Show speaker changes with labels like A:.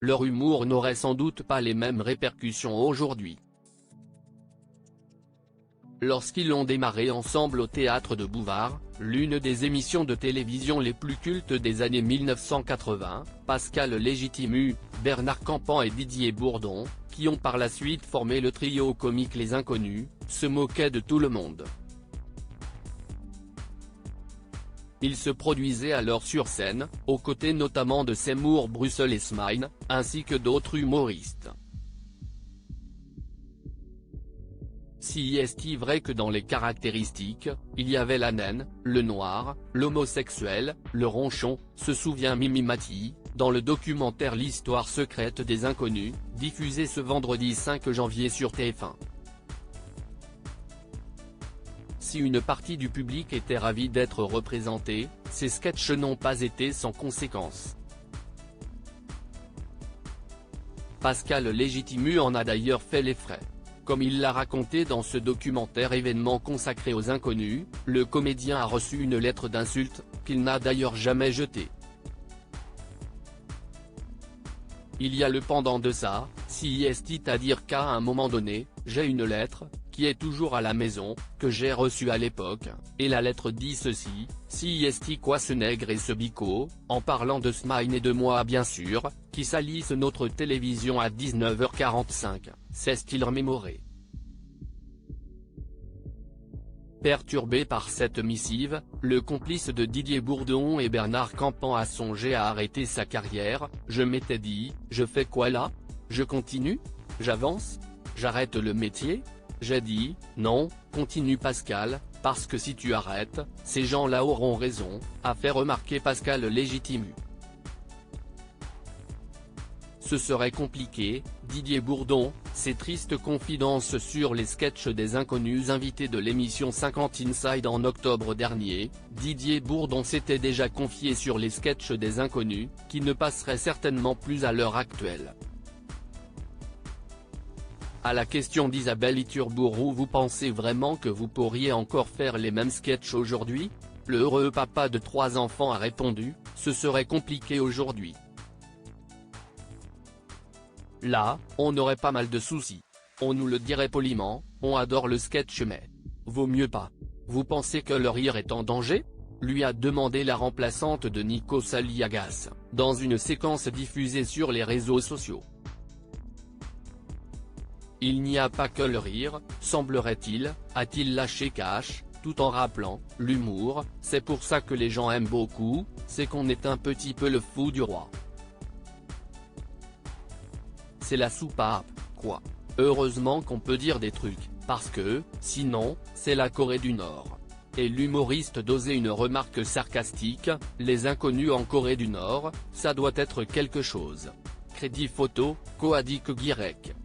A: leur humour n'aurait sans doute pas les mêmes répercussions aujourd'hui. Lorsqu'ils ont démarré ensemble au théâtre de Bouvard, l'une des émissions de télévision les plus cultes des années 1980, Pascal Légitimu, Bernard Campan et Didier Bourdon, qui ont par la suite formé le trio comique Les Inconnus, se moquaient de tout le monde. Ils se produisaient alors sur scène, aux côtés notamment de Seymour Brussels et Smaïn, ainsi que d'autres humoristes. Si est-il vrai que dans les caractéristiques, il y avait la naine, le noir, l'homosexuel, le ronchon, se souvient Mimi Mati, dans le documentaire L'histoire secrète des inconnus, diffusé ce vendredi 5 janvier sur TF1. Si une partie du public était ravie d'être représentée, ces sketchs n'ont pas été sans conséquences. Pascal Légitimu en a d'ailleurs fait les frais. Comme il l'a raconté dans ce documentaire événement consacré aux inconnus, le comédien a reçu une lettre d'insulte, qu'il n'a d'ailleurs jamais jetée. Il y a le pendant de ça, si c'est-à-dire qu'à un moment donné, j'ai une lettre, qui est toujours à la maison, que j'ai reçue à l'époque, et la lettre dit ceci, si est quoi ce nègre et ce bico, en parlant de Smaïn et de moi bien sûr, qui salissent notre télévision à 19h45, c'est-il remémoré. Perturbé par cette missive, le complice de Didier Bourdon et Bernard Campan a songé à arrêter sa carrière. Je m'étais dit, je fais quoi là? Je continue? J'avance? J'arrête le métier? J'ai dit, non, continue Pascal, parce que si tu arrêtes, ces gens-là auront raison, a fait remarquer Pascal Légitimu. Ce serait compliqué, Didier Bourdon, ses tristes confidences sur les sketchs des inconnus invités de l'émission 50 Inside en octobre dernier. Didier Bourdon s'était déjà confié sur les sketchs des inconnus, qui ne passeraient certainement plus à l'heure actuelle. À la question d'Isabelle Iturbourou, vous pensez vraiment que vous pourriez encore faire les mêmes sketchs aujourd'hui? Le heureux papa de 3 enfants a répondu, ce serait compliqué aujourd'hui. Là, on aurait pas mal de soucis. On nous le dirait poliment, on adore le sketch mais vaut mieux pas. Vous pensez que le rire est en danger? Lui a demandé la remplaçante de Nikos Aliagas, dans une séquence diffusée sur les réseaux sociaux. Il n'y a pas que le rire, semblerait-il, a-t-il lâché cash, tout en rappelant, l'humour, c'est pour ça que les gens aiment beaucoup, c'est qu'on est un petit peu le fou du roi. C'est la soupape, quoi. Heureusement qu'on peut dire des trucs, parce que, sinon, c'est la Corée du Nord. Et l'humoriste d'oser une remarque sarcastique, les inconnus en Corée du Nord, ça doit être quelque chose. Crédit photo, Koadik Guirec.